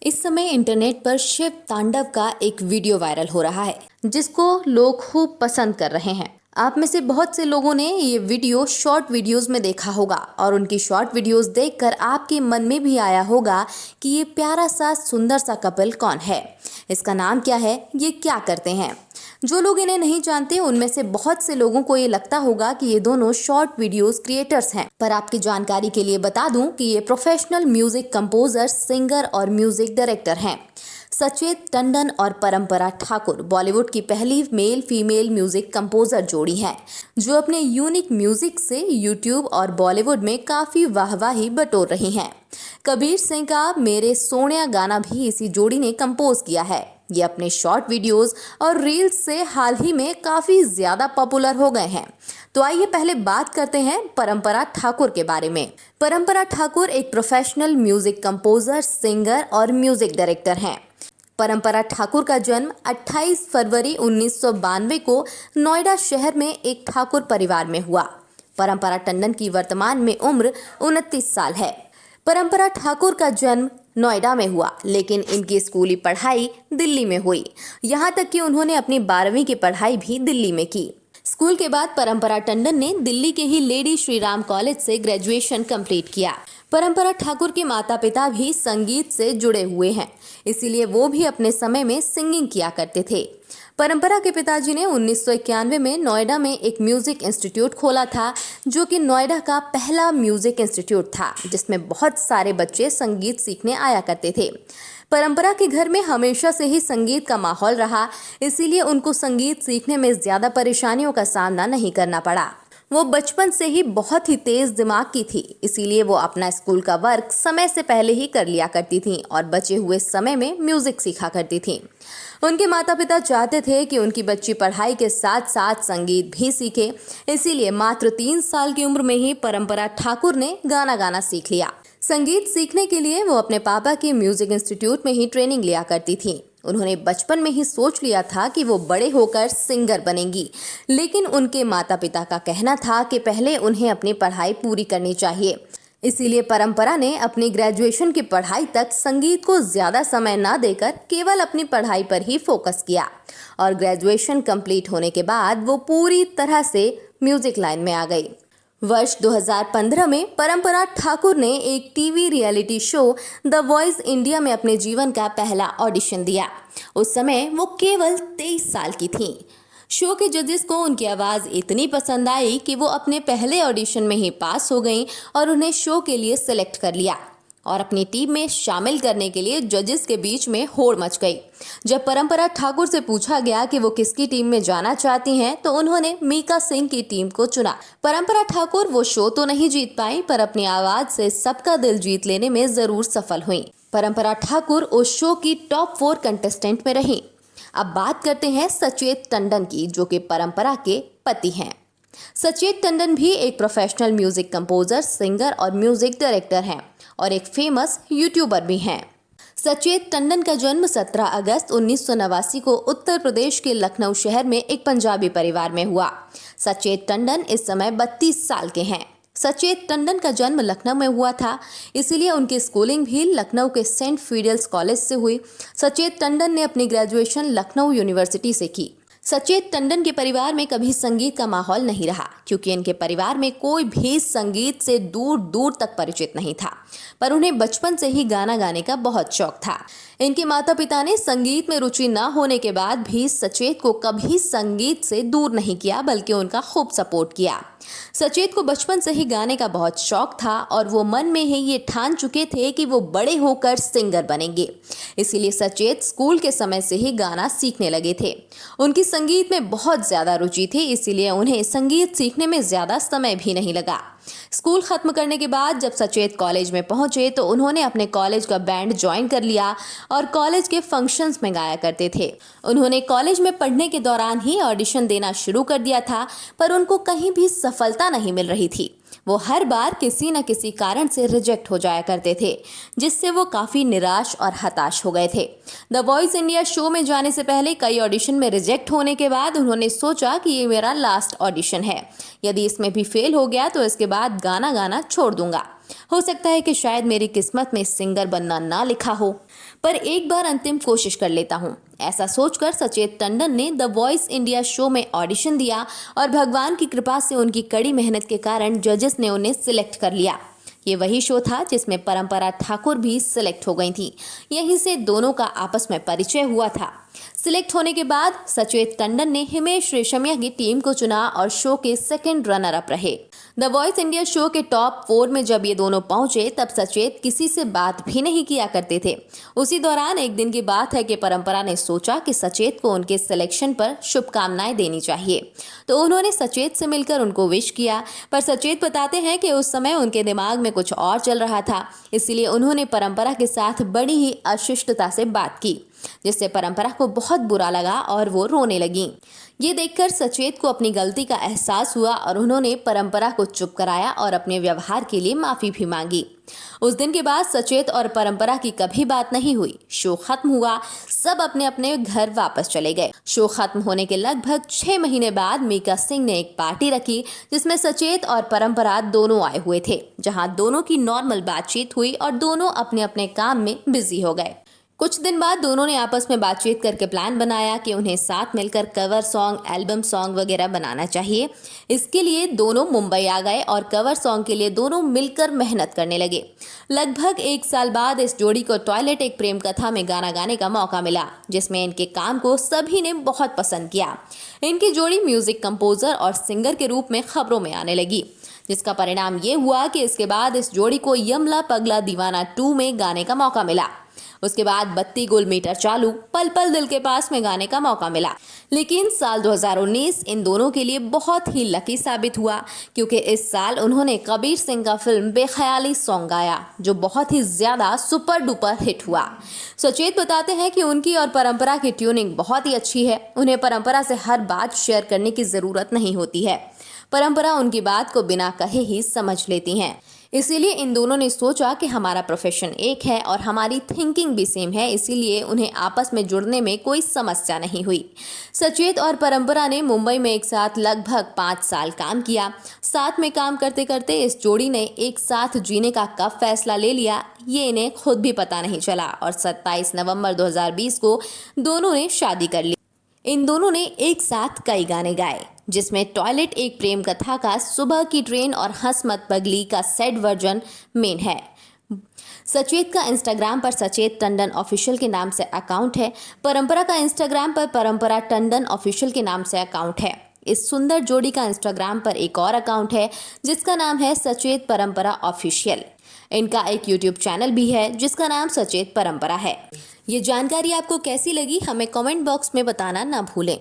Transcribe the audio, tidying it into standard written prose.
इस समय इंटरनेट पर शिव तांडव का एक वीडियो वायरल हो रहा है जिसको लोग खूब पसंद कर रहे हैं। आप में से बहुत से लोगों ने ये वीडियो शॉर्ट वीडियोस में देखा होगा और उनकी शॉर्ट वीडियोस देखकर आपके मन में भी आया होगा कि ये प्यारा सा सुंदर सा कपल कौन है, इसका नाम क्या है, ये क्या करते हैं। जो लोग इन्हें नहीं जानते उनमें से बहुत से लोगों को ये लगता होगा कि ये दोनों शॉर्ट वीडियोस क्रिएटर्स हैं, पर आपकी जानकारी के लिए बता दूं कि ये प्रोफेशनल म्यूजिक कंपोजर, सिंगर और म्यूजिक डायरेक्टर हैं। सचेत टंडन और परंपरा ठाकुर बॉलीवुड की पहली मेल फीमेल म्यूजिक कंपोजर जोड़ी हैं, जो अपने यूनिक म्यूजिक से यूट्यूब और बॉलीवुड में काफी वाहवाही बटोर रही हैं। कबीर सिंह का मेरे सोनिया गाना भी इसी जोड़ी ने कंपोज किया है। ये अपने शॉर्ट वीडियोस और रील्स से हाल ही में काफी ज्यादा पॉपुलर हो गए हैं। तो आइए पहले बात करते हैं परंपरा ठाकुर के बारे में। परंपरा ठाकुर एक प्रोफेशनल म्यूजिक कंपोजर, सिंगर और म्यूजिक डायरेक्टर हैं। परंपरा ठाकुर का जन्म 28 फरवरी 1992 को नोएडा शहर में एक ठाकुर परिवार में हुआ। परंपरा टंडन की वर्तमान में उम्र 29 साल है। परंपरा ठाकुर का जन्म नोएडा में हुआ, लेकिन इनकी स्कूली पढ़ाई दिल्ली में हुई। यहाँ तक कि उन्होंने अपनी 12वीं की पढ़ाई भी दिल्ली में की। स्कूल के बाद परंपरा टंडन ने दिल्ली के ही लेडी श्री राम कॉलेज से ग्रेजुएशन कंप्लीट किया। परंपरा ठाकुर के माता पिता भी संगीत से जुड़े हुए हैं, इसीलिए वो भी अपने समय में सिंगिंग किया करते थे। परंपरा के पिताजी ने 1991 में नोएडा में एक म्यूजिक इंस्टीट्यूट खोला था, जो कि नोएडा का पहला म्यूजिक इंस्टीट्यूट था जिसमें बहुत सारे बच्चे संगीत सीखने आया करते थे। परंपरा के घर में हमेशा से ही संगीत का माहौल रहा, इसीलिए उनको संगीत सीखने में ज्यादा परेशानियों का सामना नहीं करना पड़ा। वो बचपन से ही बहुत ही तेज दिमाग की थी, इसीलिए वो अपना स्कूल का वर्क समय से पहले ही कर लिया करती थी और बचे हुए समय में म्यूजिक सीखा करती थी। उनके माता पिता चाहते थे कि उनकी बच्ची पढ़ाई के साथ साथ संगीत भी सीखे, इसीलिए मात्र 3 साल की उम्र में ही परंपरा ठाकुर ने गाना गाना सीख लिया। संगीत सीखने के लिए वो अपने पापा के म्यूजिक इंस्टीट्यूट में ही ट्रेनिंग लिया करती थी। उन्होंने बचपन में ही सोच लिया था कि वो बड़े होकर सिंगर बनेंगी, लेकिन उनके माता पिता का कहना था कि पहले उन्हें अपनी पढ़ाई पूरी करनी चाहिए। इसीलिए परंपरा ने अपनी ग्रेजुएशन की पढ़ाई तक संगीत को ज्यादा समय न देकर केवल अपनी पढ़ाई पर ही फोकस किया और ग्रेजुएशन कंप्लीट होने के बाद वो पूरी तरह से म्यूजिक लाइन में आ गई। वर्ष 2015 में परंपरा ठाकुर ने एक TV reality show the voice India में अपने जीवन का पहला ऑडिशन दिया। उस समय वो केवल 23 साल की थीं। शो के जजेस को उनकी आवाज़ इतनी पसंद आई कि वो अपने पहले ऑडिशन में ही पास हो गईं और उन्हें शो के लिए सेलेक्ट कर लिया और अपनी टीम में शामिल करने के लिए जजेस के बीच में होड़ मच गई। जब परंपरा ठाकुर से पूछा गया कि वो किसकी टीम में जाना चाहती हैं, तो उन्होंने मीका सिंह की टीम को चुना। परंपरा ठाकुर वो शो तो नहीं जीत पाई, पर अपनी आवाज से सबका दिल जीत लेने में जरूर सफल हुई। परंपरा ठाकुर उस शो की टॉप 4 कंटेस्टेंट में रही। अब बात करते हैं सचेत टंडन की, जो कि परंपरा के पति हैं। सचेत टंडन भी एक प्रोफेशनल म्यूजिक कंपोजर, सिंगर और म्यूजिक डायरेक्टर हैं और एक फेमस यूट्यूबर भी हैं। सचेत टंडन का जन्म 17 अगस्त 1989 को उत्तर प्रदेश के लखनऊ शहर में एक पंजाबी परिवार में हुआ। सचेत टंडन इस समय 32 साल के हैं। सचेत टंडन का जन्म लखनऊ में हुआ था, इसीलिए उनकी स्कूलिंग भी लखनऊ के सेंट फिडेल्स कॉलेज से हुई। सचेत टंडन ने अपनी ग्रेजुएशन लखनऊ यूनिवर्सिटी से की। सचेत टंडन के परिवार में कभी संगीत का माहौल नहीं रहा, क्योंकि इनके परिवार में कोई भी संगीत से दूर दूर तक परिचित नहीं था, पर उन्हें बचपन से ही गाना गाने का बहुत शौक था। इनके माता पिता ने संगीत में रुचि न होने के बाद भी सचेत को कभी संगीत से दूर नहीं किया, बल्कि उनका खूब सपोर्ट किया। सचेत को बचपन से ही गाने का बहुत शौक था और वो मन में ही ये ठान चुके थे कि वो बड़े होकर सिंगर बनेंगे। इसीलिए सचेत स्कूल के समय से ही गाना सीखने लगे थे। उनकी संगीत में बहुत ज्यादा रुचि थी, इसीलिए उन्हें संगीत सीखने में ज्यादा समय भी नहीं लगा। स्कूल खत्म करने के बाद जब सचेत कॉलेज में पहुंचे तो उन्होंने अपने कॉलेज का बैंड ज्वाइन कर लिया और कॉलेज के फंक्शंस में गाया करते थे। उन्होंने कॉलेज में पढ़ने के दौरान ही ऑडिशन देना शुरू कर दिया था, पर उनको कहीं भी सफलता नहीं मिल रही थी। वो हर बार किसी न किसी कारण से रिजेक्ट हो जाया करते थे, जिससे वो काफ़ी निराश और हताश हो गए थे। द वॉइस इंडिया शो में जाने से पहले कई ऑडिशन में रिजेक्ट होने के बाद उन्होंने सोचा कि ये मेरा लास्ट ऑडिशन है, यदि इसमें भी फेल हो गया तो इसके बाद गाना गाना छोड़ दूंगा। हो सकता है कि शायद मेरी किस्मत में सिंगर बनना ना लिखा हो। पर एक बार अंतिम कोशिश कर लेता हूँ। ऐसा सोचकर सचेत टंडन ने द वॉइस इंडिया शो में ऑडिशन दिया और भगवान की कृपा से उनकी कड़ी मेहनत के कारण जजेस ने उन्हें सिलेक्ट कर लिया। ये वही शो था जिसमें परंपरा ठाकुर भी सिलेक्ट हो गई थी। यहीं से दोनों का आपस में परिचय हुआ था। सिलेक्ट होने के बाद सचेत टंडन ने हिमेश रेशमिया की टीम को चुना और शो के सेकंड रनर अप रहे। द वॉइस इंडिया शो के टॉप 4 में जब ये दोनों पहुंचे तब सचेत किसी से बात भी नहीं किया करते थे। उसी दौरान एक दिन की बात है कि परंपरा ने सोचा कि सचेत को उनके सिलेक्शन पर शुभकामनाएं देनी चाहिए, तो उन्होंने सचेत से मिलकर उनको विश किया। पर सचेत बताते हैं कि उस समय उनके दिमाग में कुछ और चल रहा था, इसलिए उन्होंने परंपरा के साथ बड़ी ही अशिष्टता से बात की, जिससे परंपरा को बहुत बुरा लगा और वो रोने लगी। ये देखकर सचेत को अपनी गलती का एहसास हुआ और उन्होंने परंपरा को चुप कराया और अपने व्यवहार के लिए माफी भी मांगी। उस दिन के बाद सचेत और परंपरा की कभी बात नहीं हुई। शो खत्म हुआ, सब अपने अपने घर वापस चले गए। शो खत्म होने के लगभग 6 महीने बाद मीका सिंह ने एक पार्टी रखी जिसमें सचेत और परंपरा दोनों आए हुए थे, जहां दोनों की नॉर्मल बातचीत हुई और दोनों अपने अपने काम में बिजी हो गए। कुछ दिन बाद दोनों ने आपस में बातचीत करके प्लान बनाया कि उन्हें साथ मिलकर कवर सॉन्ग, एल्बम सॉन्ग वगैरह बनाना चाहिए। इसके लिए दोनों मुंबई आ गए और कवर सॉन्ग के लिए दोनों मिलकर मेहनत करने लगे। लगभग 1 साल बाद इस जोड़ी को टॉयलेट एक प्रेम कथा में गाना गाने का मौका मिला, जिसमें इनके काम को सभी ने बहुत पसंद किया। इनकी जोड़ी म्यूजिक कंपोजर और सिंगर के रूप में खबरों में आने लगी, जिसका परिणाम ये हुआ कि इसके बाद इस जोड़ी को यमला पगला दीवाना 2 में गाने का मौका मिला। उसके बाद बत्ती गुल मीटर चालू, पल पल दिल के पास में गाने का मौका मिला। लेकिन साल 2019 इन दोनों के लिए बहुत ही लकी साबित हुआ, क्योंकि इस साल उन्होंने कबीर सिंह का फिल्म बेख्याली सॉन्ग गाया, जो बहुत ही ज्यादा सुपर डुपर हिट हुआ। सचेत बताते हैं कि उनकी और परंपरा की ट्यूनिंग बहुत ही अच्छी है। उन्हें परंपरा से हर बात शेयर करने की जरूरत नहीं होती है। परंपरा उनकी बात को बिना कहे ही समझ लेती हैं। इसीलिए इन दोनों ने सोचा कि हमारा प्रोफेशन एक है और हमारी थिंकिंग भी सेम है, इसीलिए उन्हें आपस में जुड़ने में कोई समस्या नहीं हुई। सचेत और परंपरा ने मुंबई में एक साथ लगभग 5 साल काम किया। साथ में काम करते करते इस जोड़ी ने एक साथ जीने का कब फैसला ले लिया, ये इन्हें खुद भी पता नहीं चला और 27 नवंबर 2020 को दोनों ने शादी कर ली। इन दोनों ने एक साथ कई गाने गाए, जिसमें टॉयलेट एक प्रेम कथा का, सुबह की ट्रेन और हंस मत पगली का सेड वर्जन मेन है। सचेत का इंस्टाग्राम पर सचेत टंडन ऑफिशियल के नाम से अकाउंट है। परंपरा का इंस्टाग्राम पर परंपरा टंडन ऑफिशियल के नाम से अकाउंट है। इस सुंदर जोड़ी का इंस्टाग्राम पर एक और अकाउंट है जिसका नाम है सचेत परंपरा ऑफिशियल। इनका एक यूट्यूब चैनल भी है जिसका नाम सचेत परंपरा है। ये जानकारी आपको कैसी लगी हमें कमेंट बॉक्स में बताना ना भूलें।